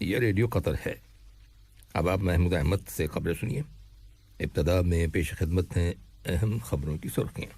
یہ ریڈیو قطر ہے۔ اب آپ محمود احمد سے خبریں سنیے۔ ابتدا میں پیش خدمت ہیں اہم خبروں کی سرخیاں۔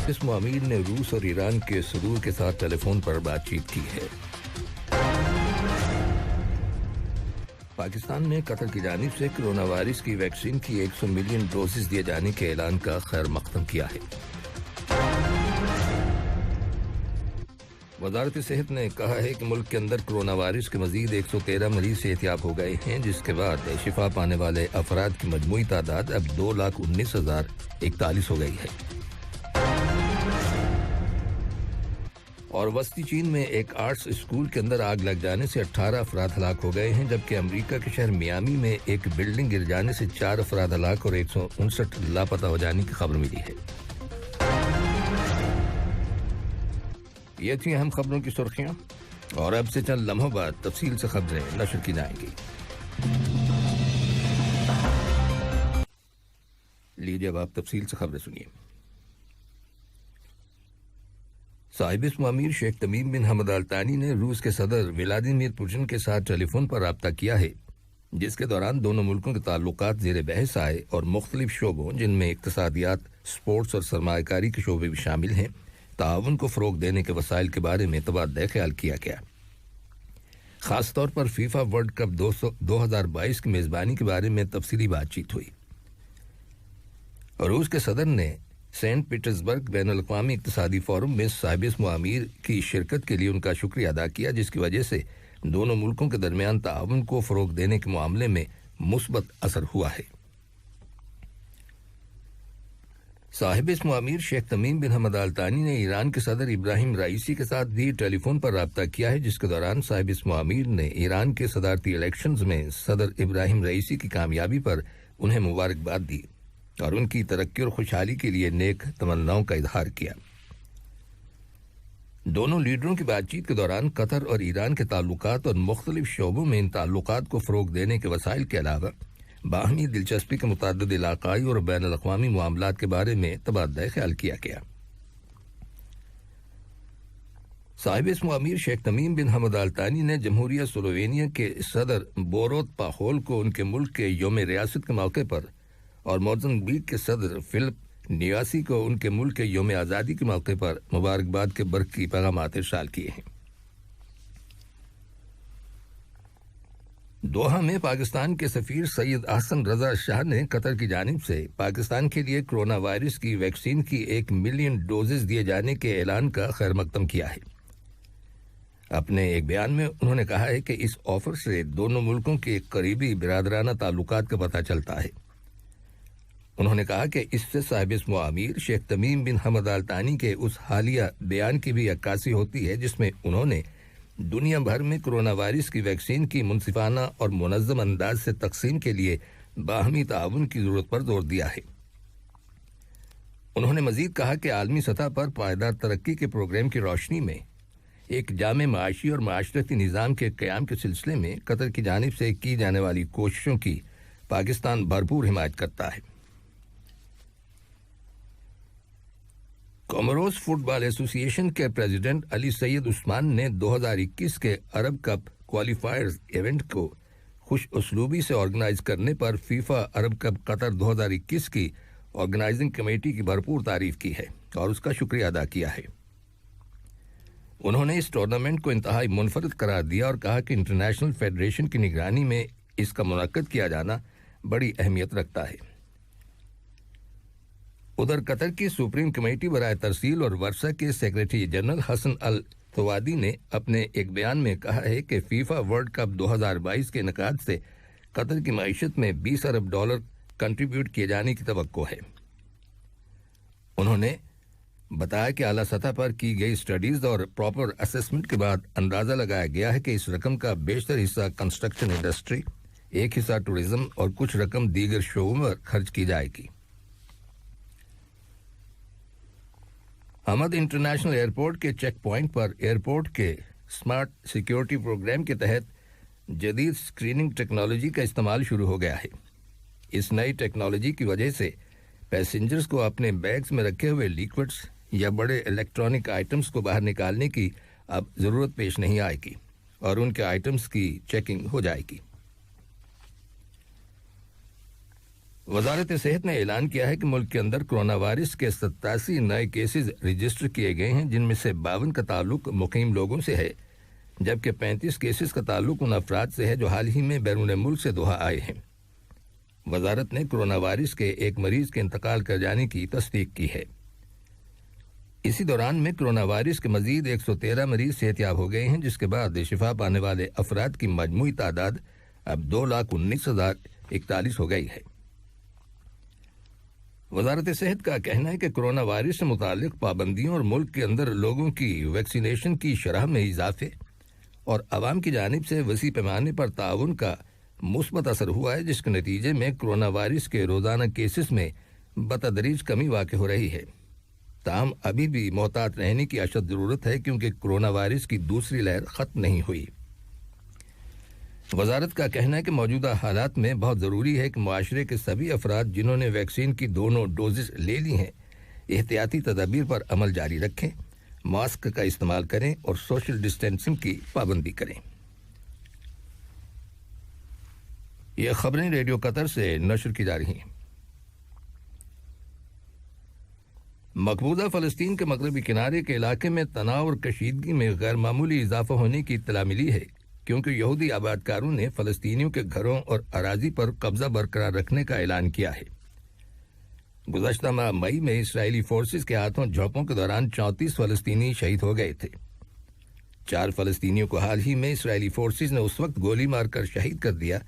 اس معامیر نے روس اور ایران کے صدور کے ساتھ ٹیلی فون پر بات چیت کی ہے۔ پاکستان نے قطر کی جانب سے کرونا وائرس کی ویکسین کی 100 ملین ڈوزز دیے جانے کے اعلان کا خیر مقدم کیا ہے۔ وزارت صحت نے کہا ہے کہ ملک کے اندر کرونا وائرس کے مزید 113 مریض صحتیاب ہو گئے ہیں، جس کے بعد شفا پانے والے افراد کی مجموعی تعداد اب 2,19,041 ہو گئی ہے۔ اور وسطی چین میں ایک آرٹس اسکول کے اندر آگ لگ جانے سے 18 افراد ہلاک ہو گئے ہیں، جبکہ امریکہ کے شہر میامی میں ایک بلڈنگ گر جانے سے 4 افراد ہلاک اور 159 لاپتہ ہو جانے کی خبر ملی ہے۔ یہ تھی اہم خبروں کی سرخیاں، اور اب سے چند لمحوں بعد تفصیل سے خبریں نشر کی جائیں گی۔ لیجیے اب آپ تفصیل سے خبریں سنیے۔ صاحب اسم امیر شیخ تمیم بن حمد آل ثانی نے روس کے صدر ولادیمیر پوٹن کے ساتھ ٹیلی فون پر رابطہ کیا ہے، جس کے دوران دونوں ملکوں کے تعلقات زیر بحث آئے اور مختلف شعبوں جن میں اقتصادیات، سپورٹس اور سرمایہ کاری کے شعبے بھی شامل ہیں، تعاون کو فروغ دینے کے وسائل کے بارے میں تبادلہ خیال کیا گیا۔ خاص طور پر فیفا ورلڈ کپ 2022 کی میزبانی کے بارے میں تفصیلی بات چیت ہوئی۔ روس کے صدر نے سینٹ پیٹرزبرگ بین الاقوامی اقتصادی فورم میں صاحب اسم امیر کی شرکت کے لیے ان کا شکریہ ادا کیا، جس کی وجہ سے دونوں ملکوں کے درمیان تعاون کو فروغ دینے کے معاملے میں مثبت اثر ہوا ہے۔ صاحب اسم امیر شیخ تمیم بن حمد آل ثانی نے ایران کے صدر ابراہیم رئیسی کے ساتھ بھی ٹیلی فون پر رابطہ کیا ہے، جس کے دوران صاحب اسم امیر نے ایران کے صدارتی الیکشنز میں صدر ابراہیم رئیسی کی کامیابی پر انہیں مبارکباد دی اور ان کی ترقی اور خوشحالی کے لیے نیک تمناؤں کا اظہار کیا۔ دونوں لیڈروں کی بات چیت کے دوران قطر اور ایران کے تعلقات اور مختلف شعبوں میں ان تعلقات کو فروغ دینے کے وسائل کے علاوہ باہمی دلچسپی کے متعدد علاقائی اور بین الاقوامی معاملات کے بارے میں تبادلہ خیال کیا گیا۔ صاحب اسم امیر شیخ تمیم بن حمد آل ثانی نے جمہوریہ سلووینیا کے صدر بوروت پاخول کو ان کے ملک کے یوم ریاست کے موقع پر اور موزمبیق کے صدر فلپ نیاسی کو ان کے ملک کے یوم آزادی کے موقع پر مبارکباد کے برقی پیغامات ارسال کیے ہیں۔ دوحہ میں پاکستان کے سفیر سید احسن رضا شاہ نے قطر کی جانب سے پاکستان کے لیے کرونا وائرس کی ویکسین کی 1 ملین ڈوزز دیے جانے کے اعلان کا خیر مقدم کیا ہے۔ اپنے ایک بیان میں انہوں نے کہا ہے کہ اس آفر سے دونوں ملکوں کے قریبی برادرانہ تعلقات کا پتہ چلتا ہے۔ انہوں نے کہا کہ اس سے صاحب اسم امیر شیخ تمیم بن حمد آل ثانی کے اس حالیہ بیان کی بھی عکاسی ہوتی ہے، جس میں انہوں نے دنیا بھر میں کرونا وائرس کی ویکسین کی منصفانہ اور منظم انداز سے تقسیم کے لیے باہمی تعاون کی ضرورت پر زور دیا ہے۔ انہوں نے مزید کہا کہ عالمی سطح پر پائیدار ترقی کے پروگرام کی روشنی میں ایک جامع معاشی اور معاشرتی نظام کے قیام کے سلسلے میں قطر کی جانب سے کی جانے والی کوششوں کی پاکستان بھرپور حمایت کرتا ہے۔ کوموروس فٹ بال ایسوسی ایشن کے پریزیڈنٹ علی سید عثمان نے 2021 کے عرب کپ کوالیفائرز ایونٹ کو خوش اسلوبی سے آرگنائز کرنے پر فیفا عرب کپ قطر 2021 کی آرگنائزنگ کمیٹی کی بھرپور تعریف کی ہے اور اس کا شکریہ ادا کیا ہے۔ انہوں نے اس ٹورنامنٹ کو انتہائی منفرد قرار دیا اور کہا کہ انٹرنیشنل فیڈریشن کی نگرانی میں اس کا منعقد کیا جانا بڑی اہمیت رکھتا ہے۔ ادھر قطر کی سپریم کمیٹی برائے ترسیل اور ورثہ کے سیکریٹری جنرل حسن التوادی نے اپنے ایک بیان میں کہا ہے کہ فیفا ورلڈ کپ 2022 کے انعقاد سے قطر کی معیشت میں $20 ارب کنٹریبیوٹ کیے جانے کی توقع ہے۔ انہوں نے بتایا کہ اعلیٰ سطح پر کی گئی اسٹڈیز اور پراپر اسسمنٹ کے بعد اندازہ لگایا گیا ہے کہ اس رقم کا بیشتر حصہ کنسٹرکشن انڈسٹری، ایک حصہ ٹورزم اور کچھ رقم دیگر شعبوں پر خرچ کی جائے گی۔ حمد انٹرنیشنل ایئرپورٹ کے چیک پوائنٹ پر ایئرپورٹ کے اسمارٹ سیکیورٹی پروگرام کے تحت جدید اسکریننگ ٹیکنالوجی کا استعمال شروع ہو گیا ہے۔ اس نئی ٹیکنالوجی کی وجہ سے پیسنجرز کو اپنے بیگز میں رکھے ہوئے لیکوڈز یا بڑے الیکٹرانک آئٹمز کو باہر نکالنے کی اب ضرورت پیش نہیں آئے گی اور ان کے آئٹمز کی چیکنگ ہو جائے گی۔ وزارت صحت نے اعلان کیا ہے کہ ملک کے اندر کرونا وائرس کے 87 نئے کیسز رجسٹر کیے گئے ہیں، جن میں سے 52 کا تعلق مقیم لوگوں سے ہے، جبکہ 35 کیسز کا تعلق ان افراد سے ہے جو حال ہی میں بیرون ملک سے دوحہ آئے ہیں۔ وزارت نے کرونا وائرس کے ایک مریض کے انتقال کر جانے کی تصدیق کی ہے۔ اسی دوران میں کرونا وائرس کے مزید 113 مریض صحت یاب ہو گئے ہیں، جس کے بعد شفا پانے والے افراد کی مجموعی تعداد اب 2,19,041 ہو گئی ہے۔ وزارت صحت کا کہنا ہے کہ کرونا وائرس سے متعلق پابندیوں اور ملک کے اندر لوگوں کی ویکسینیشن کی شرح میں اضافے اور عوام کی جانب سے وسیع پیمانے پر تعاون کا مثبت اثر ہوا ہے، جس کے نتیجے میں کرونا وائرس کے روزانہ کیسز میں بتدریج کمی واقع ہو رہی ہے۔ تاہم ابھی بھی محتاط رہنے کی اشد ضرورت ہے، کیونکہ کرونا وائرس کی دوسری لہر ختم نہیں ہوئی۔ وزارت کا کہنا ہے کہ موجودہ حالات میں بہت ضروری ہے کہ معاشرے کے سبھی افراد جنہوں نے ویکسین کی دونوں ڈوزز لے لی ہیں احتیاطی تدابیر پر عمل جاری رکھیں، ماسک کا استعمال کریں اور سوشل ڈسٹینسنگ کی پابندی کریں۔ یہ خبریں ریڈیو قطر سے نشر کی جا رہی ہیں۔ مقبوضہ فلسطین کے مغربی کنارے کے علاقے میں تناؤ اور کشیدگی میں غیر معمولی اضافہ ہونے کی اطلاع ملی ہے، کیونکہ یہودی آباد کاروں نے فلسطینیوں کے گھروں اور اراضی پر قبضہ برقرار رکھنے کا اعلان کیا ہے۔ گزشتہ ماہ مئی میں اسرائیلی فورسز کے ہاتھوں جھڑپوں کے دوران 34 فلسطینی شہید ہو گئے تھے۔ 4 فلسطینیوں کو حال ہی میں اسرائیلی فورسز نے اس وقت گولی مار کر شہید کر دیا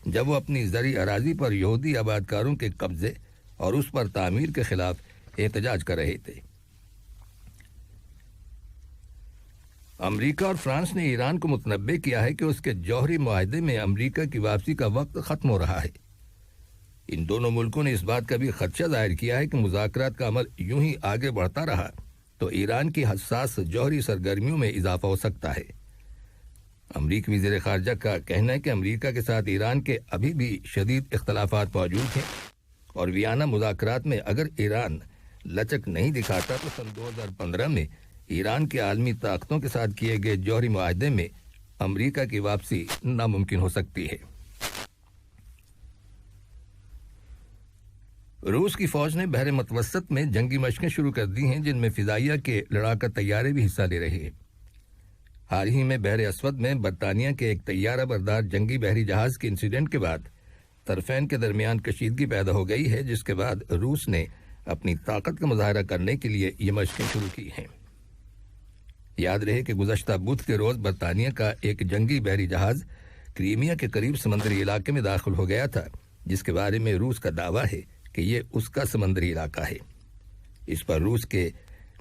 جب وہ اپنی زرعی اراضی پر یہودی آباد کاروں کے قبضے اور اس پر تعمیر کے خلاف احتجاج کر رہے تھے۔ امریکہ اور فرانس نے ایران کو متنبع کیا ہے کہ اس کے جوہری معاہدے میں امریکہ کی واپسی کا وقت ختم ہو رہا ہے۔ ان دونوں ملکوں نے اس بات کا بھی خدشہ ظاہر کیا ہے کہ مذاکرات کا عمل یوں ہی آگے بڑھتا رہا تو ایران کی حساس جوہری سرگرمیوں میں اضافہ ہو سکتا ہے۔ امریکی وزیر خارجہ کا کہنا ہے کہ امریکہ کے ساتھ ایران کے ابھی بھی شدید اختلافات موجود ہیں اور ویانا مذاکرات میں اگر ایران لچک نہیں دکھاتا تو سن 2015 میں ایران کے عالمی طاقتوں کے ساتھ کیے گئے جوہری معاہدے میں امریکہ کی واپسی ناممکن ہو سکتی ہے۔ روس کی فوج نے بحر متوسط میں جنگی مشقیں شروع کر دی ہیں، جن میں فضائیہ کے لڑاکا طیارے بھی حصہ لے رہے ہیں۔ حال ہی میں بحر اسود میں برطانیہ کے ایک طیارہ بردار جنگی بحری جہاز کے انسیڈنٹ کے بعد طرفین کے درمیان کشیدگی پیدا ہو گئی ہے، جس کے بعد روس نے اپنی طاقت کا مظاہرہ کرنے کے لیے یہ مشقیں شروع کی ہیں۔ یاد رہے کہ گزشتہ بدھ کے روز برطانیہ کا ایک جنگی بحری جہاز کریمیا کے قریب سمندری علاقے میں داخل ہو گیا تھا، جس کے بارے میں روس کا دعویٰ ہے کہ یہ اس کا سمندری علاقہ ہے۔ اس پر روس کے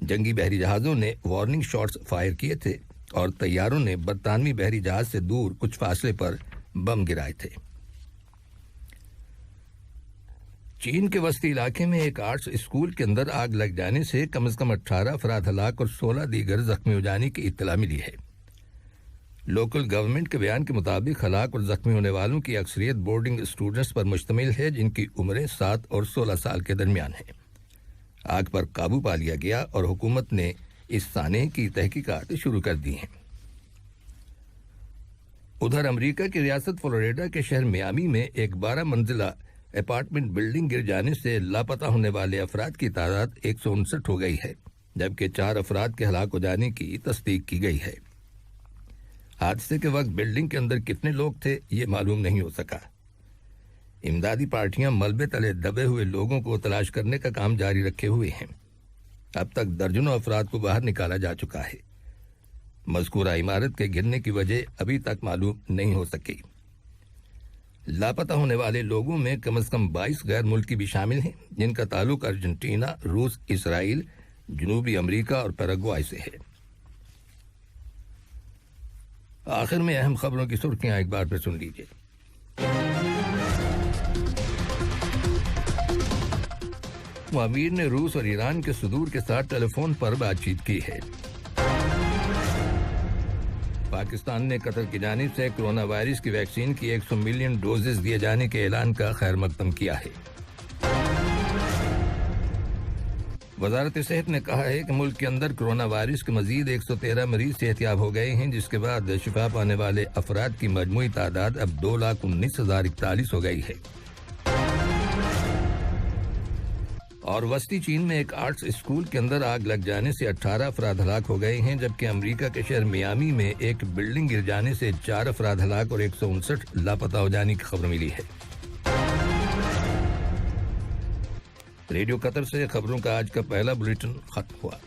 جنگی بحری جہازوں نے وارننگ شاٹس فائر کیے تھے اور طیاروں نے برطانوی بحری جہاز سے دور کچھ فاصلے پر بم گرائے تھے۔ چین کے وسطی علاقے میں ایک آرٹس اسکول کے اندر آگ لگ جانے سے کم از کم 18 افراد ہلاک اور 16 دیگر زخمی ہو جانے کی اطلاع ملی ہے۔ لوکل گورنمنٹ کے بیان کے مطابق ہلاک اور زخمی ہونے والوں کی اکثریت بورڈنگ اسٹوڈنٹس پر مشتمل ہے، جن کی عمریں 7 اور 16 سال کے درمیان ہیں۔ آگ پر قابو پا لیا گیا اور حکومت نے اس سانحے کی تحقیقات شروع کر دی ہیں۔ ادھر امریکہ کی ریاست فلوریڈا کے شہر میامی میں ایک 12 منزلہ اپارٹمنٹ بلڈنگ گر جانے سے لاپتہ ہونے والے افراد کی تعداد 159 ہو گئی ہے، جبکہ 4 افراد کے ہلاک ہو جانے کی تصدیق کی گئی ہے۔ حادثے کے وقت بلڈنگ کے اندر کتنے لوگ تھے یہ معلوم نہیں ہو سکا۔ امدادی پارٹیاں ملبے تلے دبے ہوئے لوگوں کو تلاش کرنے کا کام جاری رکھے ہوئے ہیں۔ اب تک درجنوں افراد کو باہر نکالا جا چکا ہے۔ مذکورہ عمارت کے گرنے کی وجہ ابھی تک معلوم نہیں ہو سکی۔ لاپتہ ہونے والے لوگوں میں کم از کم 22 غیر ملکی بھی شامل ہیں، جن کا تعلق ارجنٹینا، روس، اسرائیل، جنوبی امریکہ اور پیراگوئے سے ہے۔ آخر میں اہم خبروں کی سرخیاں ایک بار پھر سن لیجیے۔ امیر نے روس اور ایران کے صدور کے ساتھ ٹیلی فون پر بات چیت کی ہے۔ پاکستان نے قطر کی جانب سے کرونا وائرس کی ویکسین کی 100 ملین ڈوزز دیے جانے کے اعلان کا خیر مقدم کیا ہے۔ وزارت صحت نے کہا ہے کہ ملک کے اندر کرونا وائرس کے مزید 113 مریض صحت یاب ہو گئے ہیں، جس کے بعد شفا پانے والے افراد کی مجموعی تعداد اب 2,19,041 ہو گئی ہے۔ اور وسطی چین میں ایک آرٹس اسکول کے اندر آگ لگ جانے سے 18 افراد ہلاک ہو گئے ہیں، جبکہ امریکہ کے شہر میامی میں ایک بلڈنگ گر جانے سے 4 افراد ہلاک اور 159 لاپتہ ہو جانے کی خبر ملی ہے۔ ریڈیو قطر سے خبروں کا آج کا پہلا بلیٹن ختم ہوا۔